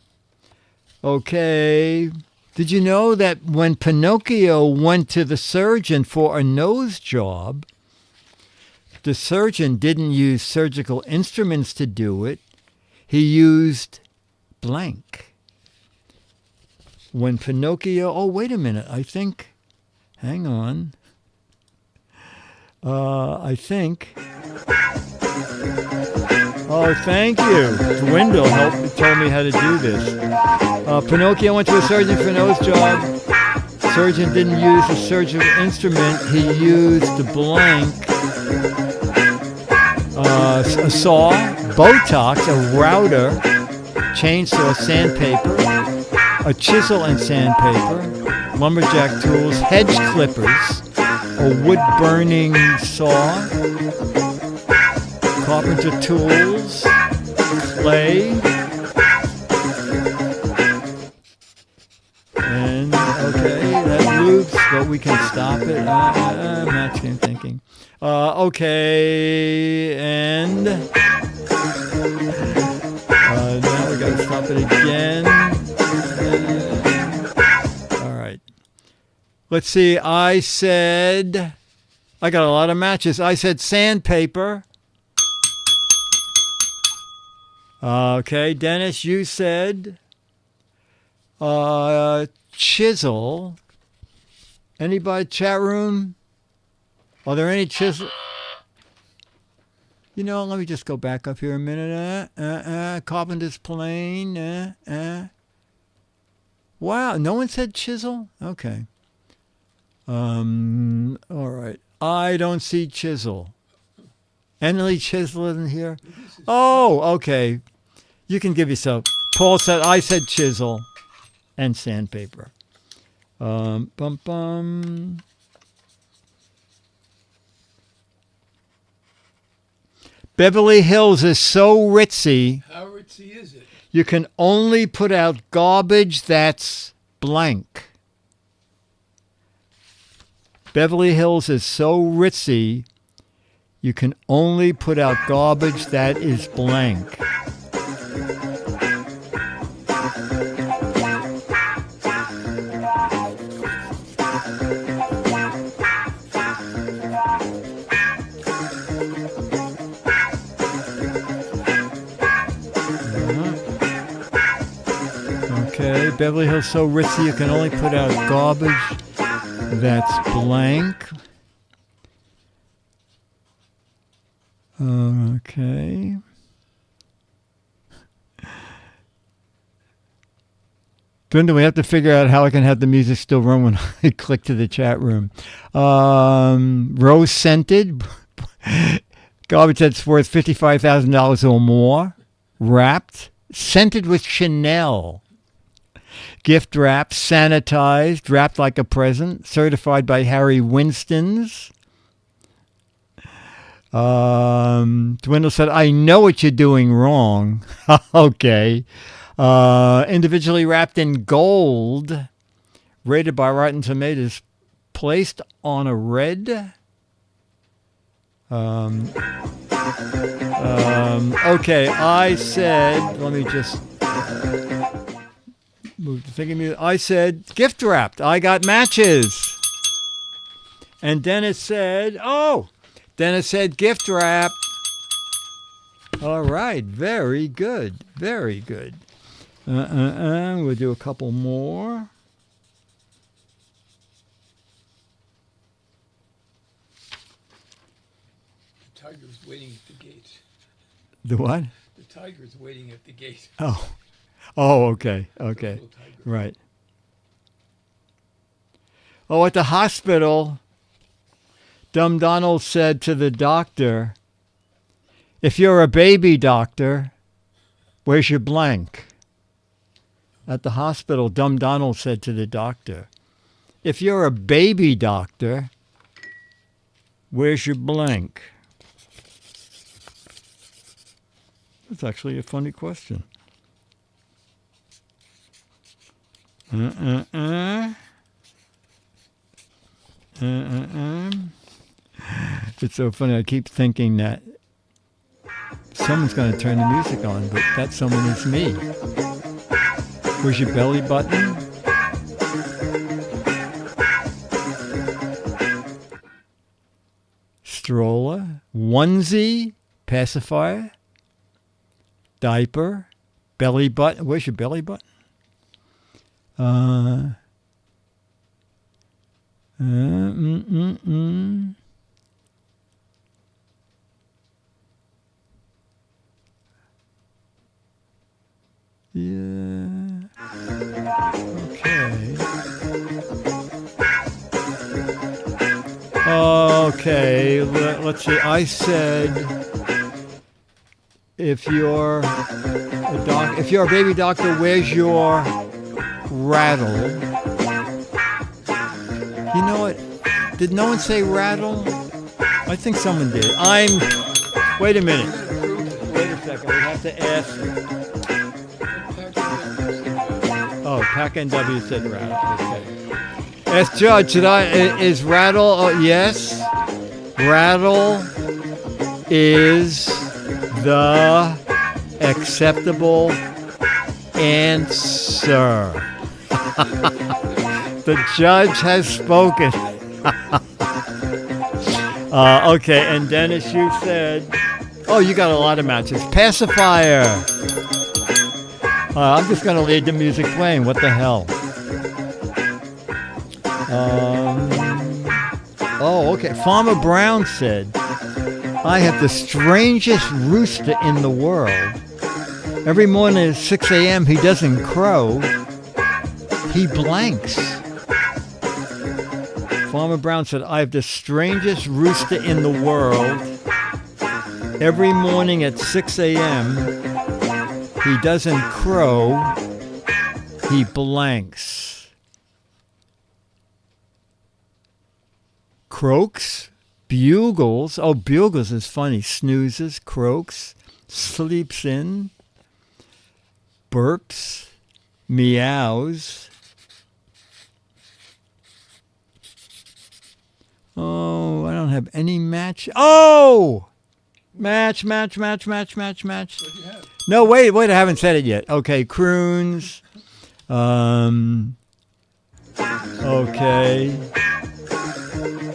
Okay. Did you know that when Pinocchio went to the surgeon for a nose job, the surgeon didn't use surgical instruments to do it. He used blank. When Pinocchio... Oh, wait a minute. I think... Hang on. I think... Oh, thank you. Dwindle told me how to do this. Pinocchio went to a surgeon for a nose job. Surgeon didn't use a surgical instrument. He used the blank. A saw, Botox, a router, chainsaw, sandpaper, a chisel and sandpaper, lumberjack tools, hedge clippers, a wood-burning saw, carpenter tools, clay, and, okay, that loops, but we can stop it. Match game thinking. Okay, and now we got to stop it again. All right. Let's see. I got a lot of matches. I said sandpaper. Okay, Dennis, you said chisel. Anybody, chat room? Are there any chisel? You know, let me just go back up here a minute. Carpenter's plane. Wow, no one said chisel? Okay. All right. I don't see chisel. Emily Chisel isn't here? Oh, okay. You can give yourself. Paul said, I said chisel and sandpaper. Beverly Hills is so ritzy. How ritzy is it? You can only put out garbage that's blank. Beverly Hills is so ritzy, you can only put out garbage that is blank. Okay, Beverly Hills so ritzy, you can only put out garbage that's blank. Okay. Dwindle, we have to figure out how I can have the music still run when I click to the chat room. Rose scented. Garbage that's worth $55,000 or more. Wrapped. Scented with Chanel. Gift wrapped. Sanitized. Wrapped like a present. Certified by Harry Winston's. Dwindle said, I know what you're doing wrong. Okay. Individually wrapped in gold. Rated by Rotten Tomatoes. Placed on a red. Okay, I said, let me just move the thinking music. I said gift wrapped. I got matches. And Dennis said, gift wrap. All right, very good, very good. We'll do a couple more. The tiger's waiting at the gate. The what? The tiger's waiting at the gate. Oh, okay, right. Oh, at the hospital, Dumb Donald said to the doctor, if you're a baby doctor, where's your blank? At the hospital, Dumb Donald said to the doctor, if you're a baby doctor, where's your blank? That's actually a funny question. It's so funny. I keep thinking that someone's going to turn the music on, but that someone is me. Where's your belly button? Stroller, onesie, pacifier, diaper, belly button. Where's your belly button? Yeah. Okay. Okay. Let's see. I said, if you're a baby doctor, where's your rattle? You know what? Did no one say rattle? I think someone did. Wait a minute. Wait a second. We have to ask. Oh, Pack NW said rattle. Okay. Ask Judge, is rattle? Oh, yes. Rattle is the acceptable answer. The judge has spoken. Okay, and Dennis, you said, you got a lot of matches. Pacifier. I'm just going to leave the music playing. What the hell? Okay. Farmer Brown said, I have the strangest rooster in the world. Every morning at 6 a.m. he doesn't crow. He blanks. Farmer Brown said, I have the strangest rooster in the world. Every morning at 6 a.m. he doesn't crow. He blanks. Croaks, bugles. Oh, bugles is funny. Snoozes, croaks, sleeps in, burps, meows. Oh, I don't have any match. Oh! Match. What do you have? No, wait, I haven't said it yet. Okay, croons. Okay.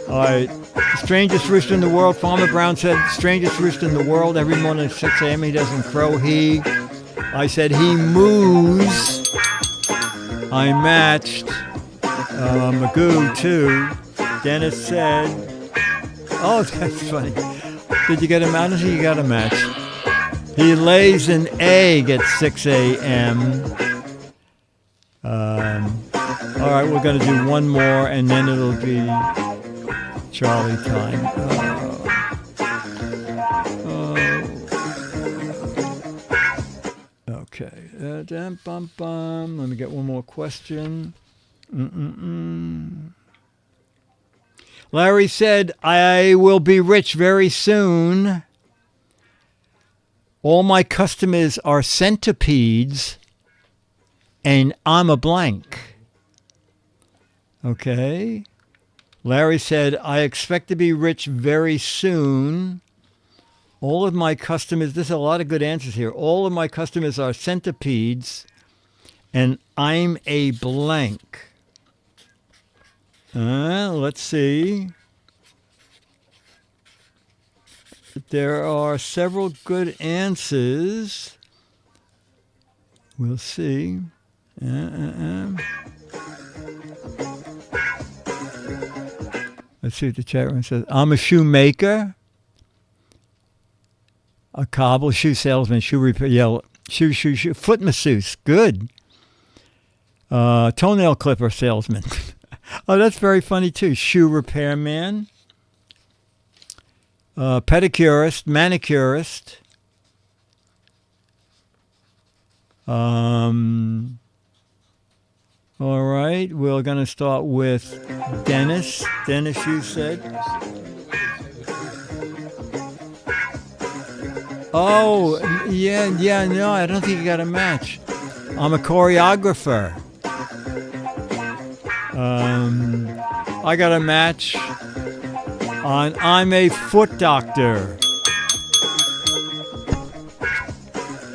All right. Strangest rooster in the world. Farmer Brown said, strangest rooster in the world. Every morning at 6 a.m. he doesn't crow. I said he moos. I matched. Magoo, too. Dennis said, oh, that's funny. Did you get him? I don't think you got a match. He lays an egg at 6 a.m. All right, we're going to do one more, and then it'll be Charlie time. Okay. Let me get one more question. Larry said, I will be rich very soon. All my customers are centipedes, and I'm a blank. Okay. Larry said, I expect to be rich very soon. All of my customers, there's a lot of good answers here. All of my customers are centipedes, and I'm a blank. Let's see. There are several good answers. We'll see. Let's see what the chat room says. I'm a shoemaker, a cobbler, shoe salesman, shoe repair, shoe, foot masseuse. Good. Toenail clipper salesman. Oh, that's very funny too. Shoe repairman. Pedicurist, manicurist. All right, we're going to start with Dennis. Dennis, you said. Oh, yeah, no, I don't think you got a match. I'm a choreographer. I got a match on I'm a foot doctor.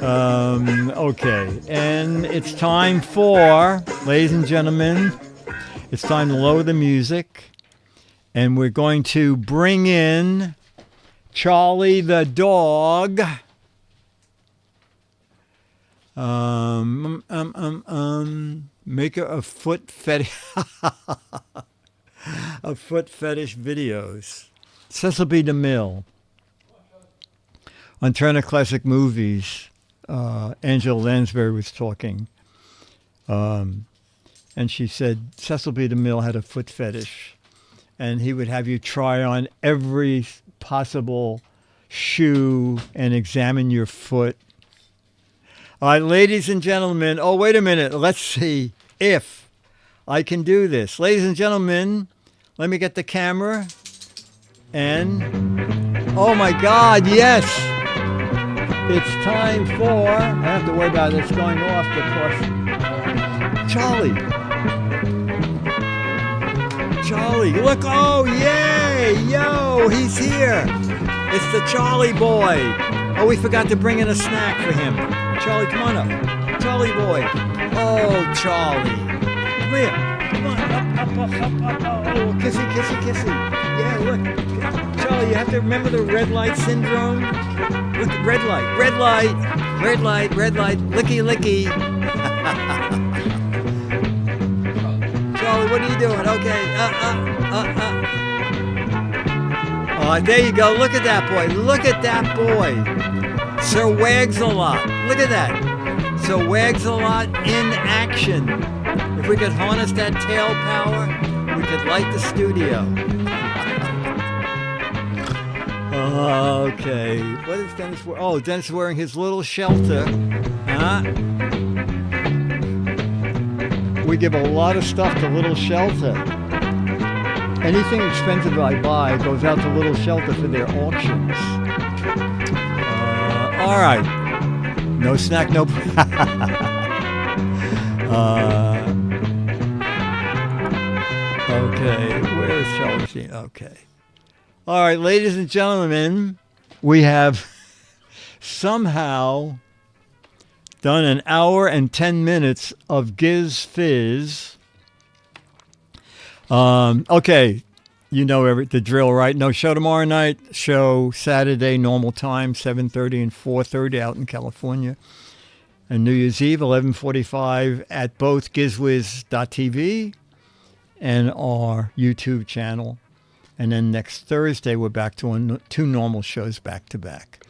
Okay, and it's time for, ladies and gentlemen, it's time to lower the music, and we're going to bring in Charlie the dog. Make a foot fetish. A foot fetish videos. Cecil B. DeMille. On Turner Classic Movies, Angela Lansbury was talking. And she said Cecil B. DeMille had a foot fetish. And he would have you try on every possible shoe and examine your foot. All right, ladies and gentlemen. Oh, wait a minute. Let's see if I can do this. Ladies and gentlemen, let me get the camera. And, oh my God, yes. It's time for, I don't have to worry about it. It's going off because Charlie, look, oh, yay, yo, he's here. It's the Charlie boy. Oh, we forgot to bring in a snack for him. Charlie, come on up. Charlie boy. Oh, Charlie. Come here. Come on, up. Oh, kissy. Yeah, look. Charlie, you have to remember the red light syndrome. Look, red light. Licky. Charlie, what are you doing? Okay. Oh, there you go. Look at that boy. Sir Wags-a-Lot. Look at that. Sir Wags-a-Lot in action. If we could harness that tail power, we could light the studio. Okay. What is Dennis wearing? Oh, Dennis is wearing his little shelter. We give a lot of stuff to Little Shelter. Anything expensive I buy goes out to Little Shelter for their auctions. All right. No snack, no... okay. Where is Charlie? Okay. All right, ladies and gentlemen, we have somehow done an hour and 10 minutes of Giz Fiz. Okay, you know the drill, right? No show tomorrow night. Show Saturday, normal time, 7:30 and 4:30 out in California. And New Year's Eve, 11:45 at both gizwiz.tv and our YouTube channel. And then next Thursday, we're back to 2 normal shows back to back.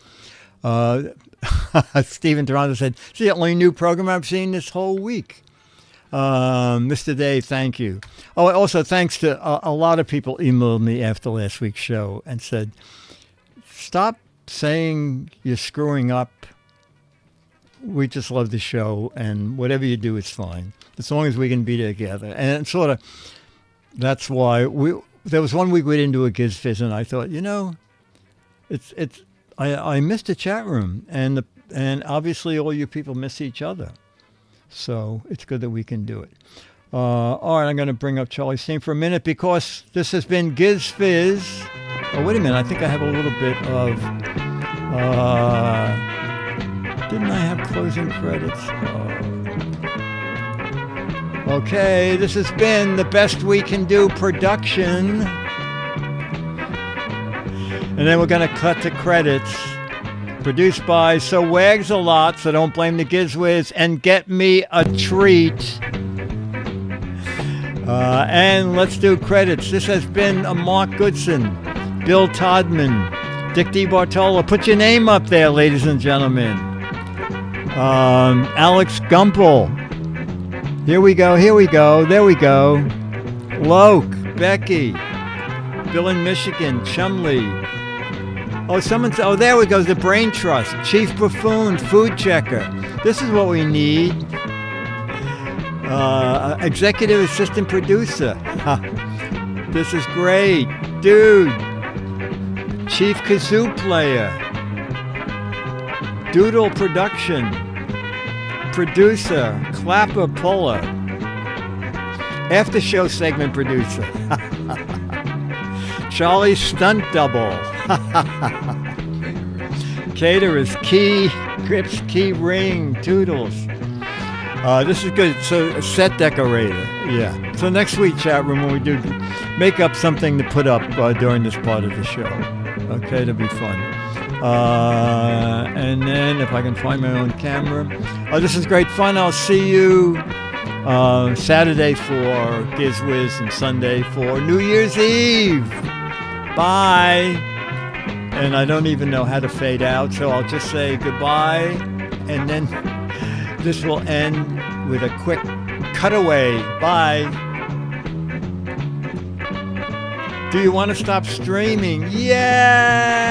Stephen Toronto said, "It's the only new program I've seen this whole week." Mr. Dave, thank you. Oh, also thanks to a lot of people emailed me after last week's show and said, "Stop saying you're screwing up. We just love the show, and whatever you do is fine, as long as we can be together." And sort of, that's why there was one week we didn't do a Giz Fiz, and I thought, I missed the chat room, and obviously all you people miss each other. So it's good that we can do it. All right, I'm going to bring up Charlie Steen for a minute because this has been Giz Fiz. Oh, wait a minute. I think I have a little bit of... didn't I have closing credits? Okay, this has been the Best We Can Do production. And then we're going to cut to credits. Produced by So Wags a Lot, so don't blame the Giz Wiz, and Get Me a Treat. And let's do credits. This has been Mark Goodson, Bill Todman, Dick DeBartolo. Put your name up there, ladies and gentlemen. Alex Gumpel. Here we go. There we go. Loke, Becky, Bill in Michigan, Chumley. Oh, there we go. The Brain Trust, Chief Buffoon, Food Checker. This is what we need. Executive Assistant Producer. This is great. Dude. Chief Kazoo Player. Doodle Production. Producer. Clapper Puller. After Show Segment Producer. Charlie Stunt Double. Caterers, Key, Grips, Key Ring, Toodles. This is good. So, a set decorator. Yeah. So, next week, chat room, when we do make up something to put up during this part of the show. Okay, it'll be fun. And then, if I can find my own camera. This is great fun. I'll see you Saturday for Giz Wiz and Sunday for New Year's Eve. Bye. And I don't even know how to fade out, so I'll just say goodbye, and then this will end with a quick cutaway. Bye. Do you want to stop streaming? Yeah!